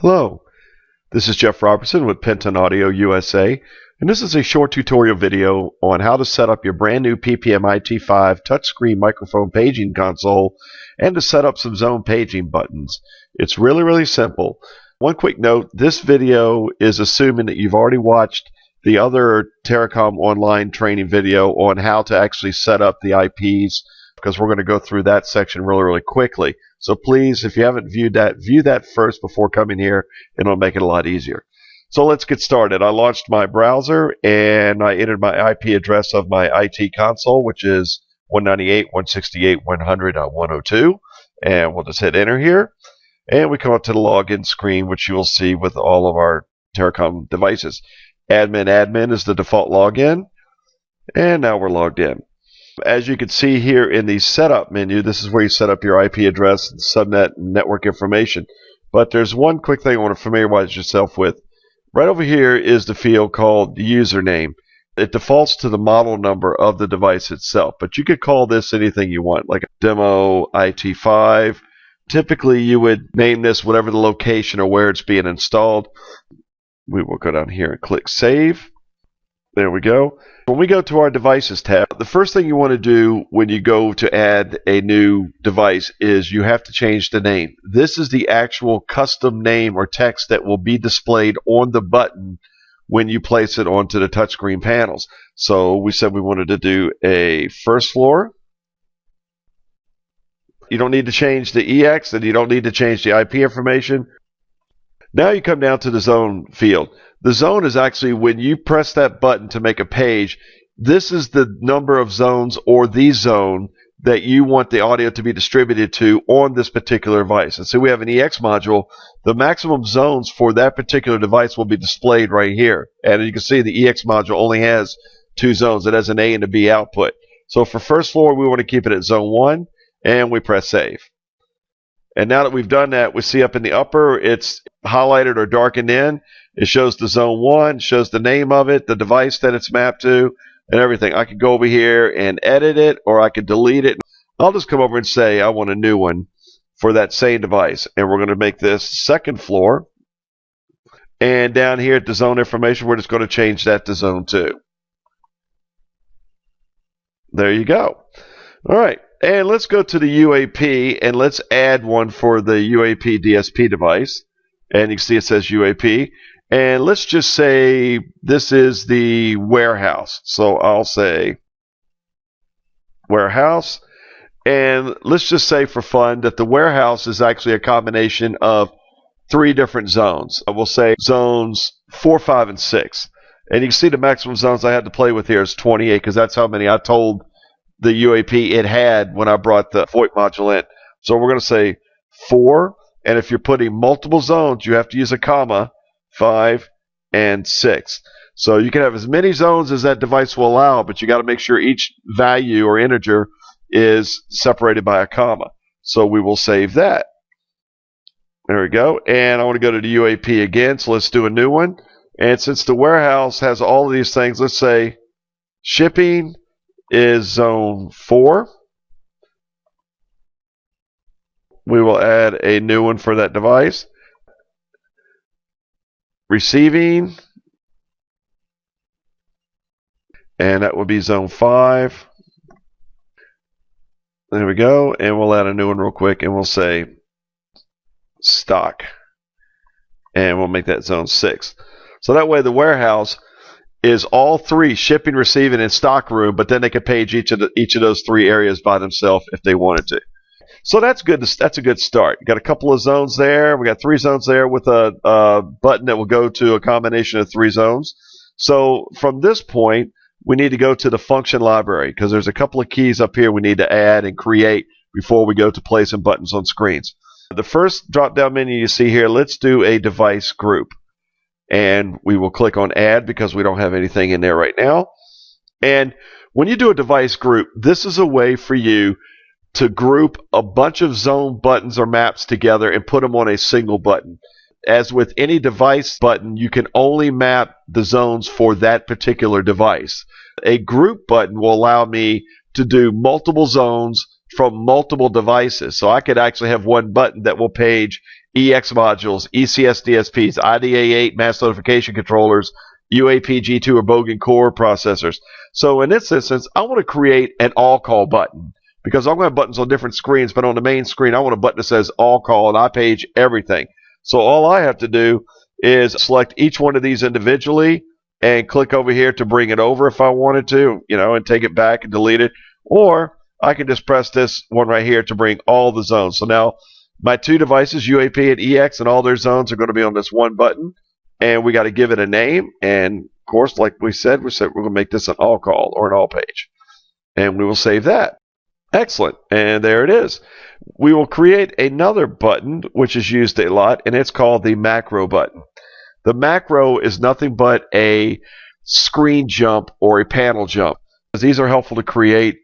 Hello, this is Jeff Robertson with Penton Audio USA, and this is a short tutorial video on how to set up your brand new PPM-IT5 touchscreen microphone paging console and to set up some zone paging buttons. It's really simple. One quick note, this video is assuming that you've already watched the other Terra-Com online training video on how to actually set up the IPs, because we're going to go through that section really quickly. So please, if you haven't viewed that, view that first before coming here, and it'll make it a lot easier. So let's get started. I launched my browser and I entered my IP address of my IT console, which is 198.168.100.102, and we'll just hit enter here. And we come up to the login screen, which you will see with all of our Terra-Com devices. Admin is the default login, and now we're logged in. As you can see here in the setup menu, this is where you set up your IP address, and subnet, and network information. But there's one quick thing I want to familiarize yourself with. Right over here is the field called username. It defaults to the model number of the device itself, but you could call this anything you want, like a demo IT5. Typically, you would name this whatever the location or where it's being installed. We will go down here and click Save. There we go. When we go to our Devices tab, the first thing you want to do when you go to add a new device is you have to change the name. This is the actual custom name or text that will be displayed on the button when you place it onto the touchscreen panels. So we said we wanted to do a first floor. You don't need to change the EX, and you don't need to change the IP information. Now you come down to the zone field. The zone is actually when you press that button to make a page, this is the number of zones or the zone that you want the audio to be distributed to on this particular device. And so we have an EX module. The maximum zones for that particular device will be displayed right here. And you can see the EX module only has 2 zones. It has an A and a B output. So for first floor, we want to keep it at zone 1, and we press save. And now that we've done that, we see up in the upper, it's highlighted or darkened in. It shows the zone 1, shows the name of it, the device that it's mapped to, and everything. I could go over here and edit it, or I could delete it. I'll just come over and say I want a new one for that same device. And we're going to make this second floor. And down here at the zone information, we're just going to change that to zone 2. There you go. All right. And let's go to the UAP, and let's add one for the UAP DSP device. And you can see it says UAP. And let's just say this is the warehouse. So I'll say warehouse. And let's just say for fun that the warehouse is actually a combination of 3 different zones. We'll say zones 4, 5, and 6. And you can see the maximum zones I had to play with here is 28, because that's how many I told the UAP it had when I brought the VoIP module in. So we're going to say 4, and if you're putting multiple zones, you have to use a comma, 5 and 6. So you can have as many zones as that device will allow, but you got to make sure each value or integer is separated by a comma. So we will save that. There we go. And I want to go to the UAP again, so let's do a new one. And since the warehouse has all of these things, let's say shipping is zone 4. We will add a new one for that device. Receiving, and that will be zone 5. There we go. And we'll add a new one real quick, and we'll say stock. And we'll make that zone 6. So that way the warehouse is all 3, shipping, receiving, and stock room, but then they could page each of those 3 areas by themselves if they wanted to. So that's good. That's a good start. You got a couple of zones there. We got 3 zones there with a button that will go to a combination of 3 zones. So from this point, we need to go to the function library, because there's a couple of keys up here we need to add and create before we go to placing buttons on screens. The first drop-down menu you see here, let's do a device group. And we will click on add because we don't have anything in there right now. And when you do a device group, this is a way for you to group a bunch of zone buttons or maps together and put them on a single button. As with any device button, you can only map the zones for that particular device. A group button will allow me to do multiple zones from multiple devices. So I could actually have one button that will page EX modules, ECS DSPs, IDA8 mass notification controllers, UAP G2 or Bogan core processors. So in this instance, I want to create an all call button because I'm going to have buttons on different screens, but on the main screen, I want a button that says all call and I page everything. So all I have to do is select each one of these individually and click over here to bring it over if I wanted to, and take it back and delete it. Or I can just press this one right here to bring all the zones. So now my two devices, UAP and EX, and all their zones are going to be on this one button. And we got to give it a name. And of course, like we said we're going to make this an all call or an all page. And we will save that. Excellent. And there it is. We will create another button, which is used a lot, and it's called the macro button. The macro is nothing but a screen jump or a panel jump. These are helpful to create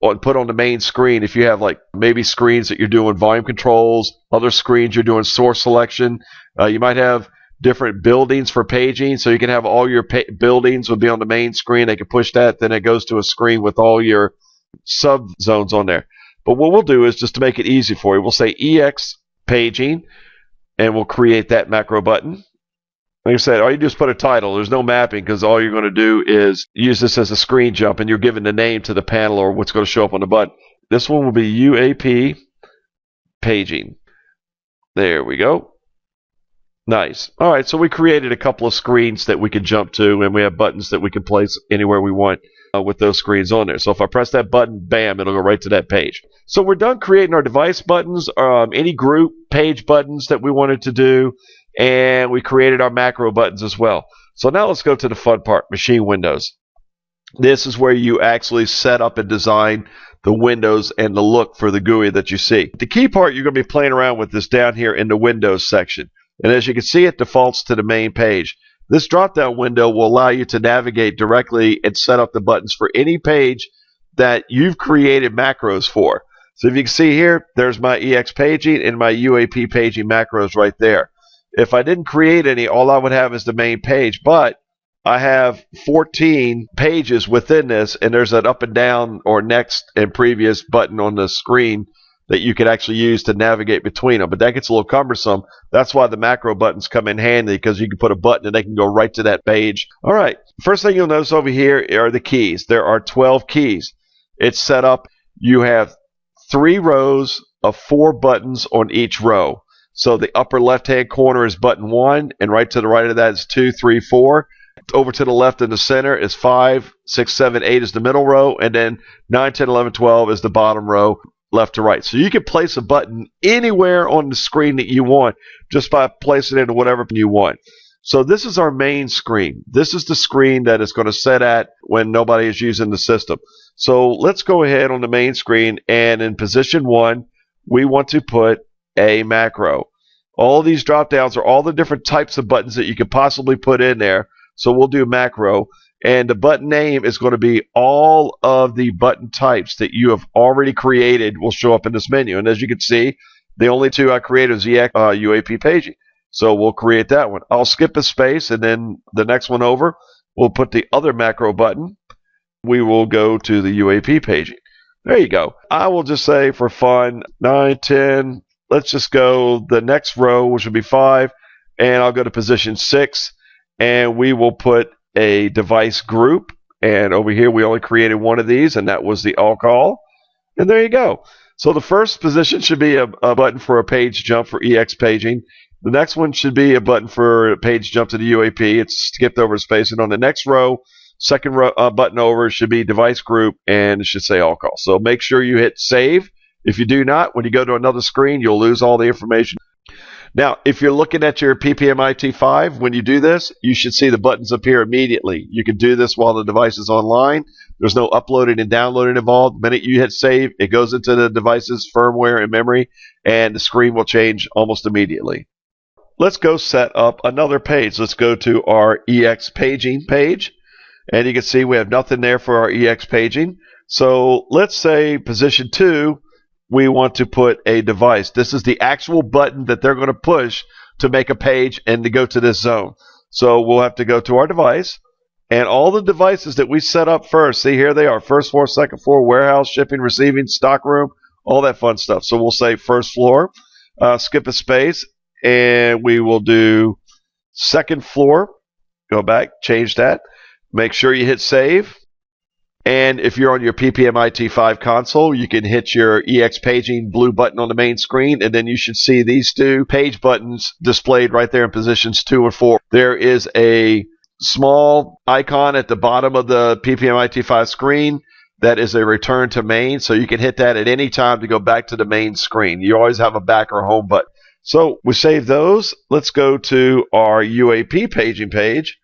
and put on the main screen if you have like maybe screens that you're doing volume controls, other screens you're doing source selection. You might have different buildings for paging, so you can have all your buildings will be on the main screen. They can push that, then it goes to a screen with all your sub zones on there. But what we'll do is just to make it easy for you, we'll say EX paging, and we'll create that macro button. Like I said, all you do is put a title. There's no mapping because all you're going to do is use this as a screen jump, and you're giving the name to the panel or what's going to show up on the button. This one will be UAP paging. There we go. Nice. All right, so we created a couple of screens that we can jump to, and we have buttons that we can place anywhere we want with those screens on there. So if I press that button, bam, it'll go right to that page. So we're done creating our device buttons, any group page buttons that we wanted to do, and we created our macro buttons as well. So now let's go to the fun part, machine windows. This is where you actually set up and design the windows and the look for the GUI that you see. The key part you're going to be playing around with is down here in the Windows section. And as you can see, it defaults to the main page. This drop-down window will allow you to navigate directly and set up the buttons for any page that you've created macros for. So if you can see here, there's my EX paging and my UAP paging macros right there. If I didn't create any, all I would have is the main page, but I have 14 pages within this, and there's an up and down or next and previous button on the screen that you can actually use to navigate between them. But that gets a little cumbersome. That's why the macro buttons come in handy, because you can put a button and they can go right to that page. All right. First thing you'll notice over here are the keys. There are 12 keys. It's set up. You have 3 rows of 4 buttons on each row. So the upper left-hand corner is button 1, and right to the right of that is 2, 3, 4. Over to the left in the center is 5, 6, 7, 8 is the middle row, and then 9, 10, 11, 12 is the bottom row, left to right. So you can place a button anywhere on the screen that you want just by placing it into whatever you want. So this is our main screen. This is the screen that it's going to set at when nobody is using the system. So let's go ahead on the main screen, and in position 1, we want to put a macro. All these drop downs are all the different types of buttons that you could possibly put in there. So we'll do macro, and the button name is going to be all of the button types that you have already created will show up in this menu. And as you can see, the only 2 I created is EX, UAP paging. So we'll create that one. I'll skip a space, and then the next one over, we'll put the other macro button. We will go to the UAP paging. There you go. I will just say for fun, 9, 10, let's just go the next row, which will be 5, and I'll go to position 6, and we will put a device group. And over here, we only created one of these, and that was the all call. And there you go. So the first position should be a button for a page jump for EX paging. The next one should be a button for a page jump to the UAP. It's skipped over space. And on the next row, second row, button over should be device group, and it should say all call. So make sure you hit save. If you do not, when you go to another screen, you'll lose all the information. Now, if you're looking at your PPM-IT5, when you do this, you should see the buttons appear immediately. You can do this while the device is online. There's no uploading and downloading involved. The minute you hit save, it goes into the device's firmware and memory, and the screen will change almost immediately. Let's go set up another page. Let's go to our EX paging page, and you can see we have nothing there for our EX paging. So let's say position 2, we want to put a device. This is the actual button that they're going to push to make a page and to go to this zone. So we'll have to go to our device, And all the devices that we set up first, see here they are, first floor, second floor, warehouse, shipping, receiving, stock room, all that fun stuff. So we'll say first floor, skip a space, and we will do second floor. Go back, change that. Make sure you hit save. And if you're on your PPM-IT5 console, you can hit your EX paging blue button on the main screen, and then you should see these two page buttons displayed right there in positions 2 and 4. There is a small icon at the bottom of the PPM-IT5 screen that is a return to main, so you can hit that at any time to go back to the main screen. You always have a back or home button. So we save those. Let's go to our UAP paging page,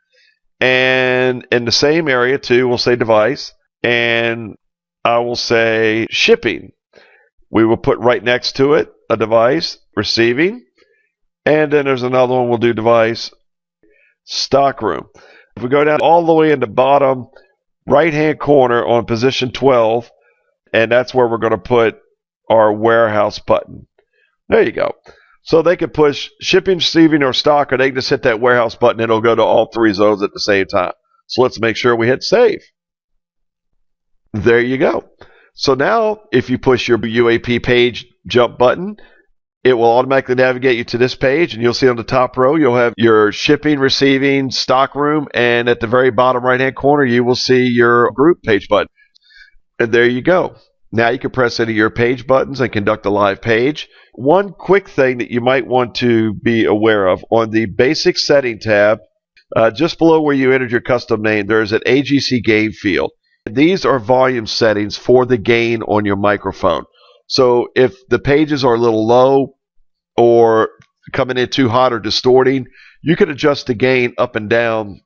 and in the same area too, we'll say device. And I will say shipping. We will put right next to it a device, receiving. And then there's another one we'll do device, stockroom. If we go down all the way in the bottom right-hand corner on position 12, and that's where we're going to put our warehouse button. There you go. So they can push shipping, receiving, or stock, or they can just hit that warehouse button. It'll go to all three zones at the same time. So let's make sure we hit save. There you go. So now, if you push your UAP page jump button, it will automatically navigate you to this page, and you'll see on the top row, you'll have your shipping, receiving, stock room, and at the very bottom right-hand corner, you will see your group page button. And there you go. Now you can press any of your page buttons and conduct a live page. One quick thing that you might want to be aware of, on the basic setting tab, just below where you entered your custom name, there is an AGC gain field. These are volume settings for the gain on your microphone. So if the pages are a little low or coming in too hot or distorting, you can adjust the gain up and down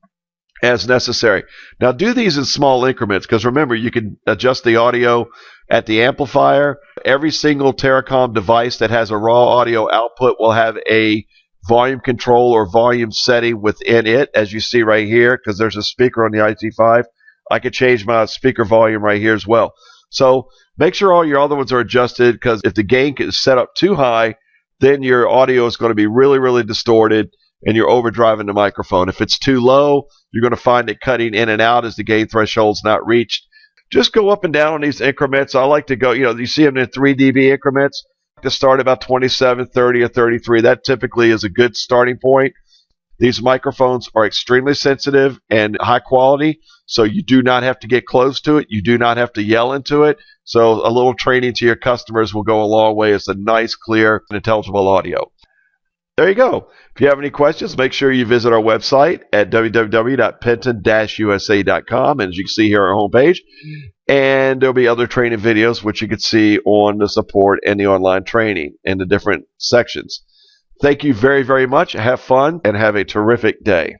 as necessary. Now do these in small increments, because remember, you can adjust the audio at the amplifier. Every single Terra-Com device that has a raw audio output will have a volume control or volume setting within it, as you see right here, because there's a speaker on the IT5. I could change my speaker volume right here as well. So make sure all your other ones are adjusted, because if the gain is set up too high, then your audio is going to be really, really distorted and you're overdriving the microphone. If it's too low, you're going to find it cutting in and out as the gain threshold's not reached. Just go up and down on these increments. I like to go, you see them in 3 dB increments. I like to start about 27, 30, or 33. That typically is a good starting point. These microphones are extremely sensitive and high quality, so you do not have to get close to it. You do not have to yell into it. So a little training to your customers will go a long way. It's a nice, clear, and intelligible audio. There you go. If you have any questions, make sure you visit our website at www.penton-usa.com. And as you can see here on our homepage, and there'll be other training videos which you can see on the support and the online training in the different sections. Thank you very, very much. Have fun and have a terrific day.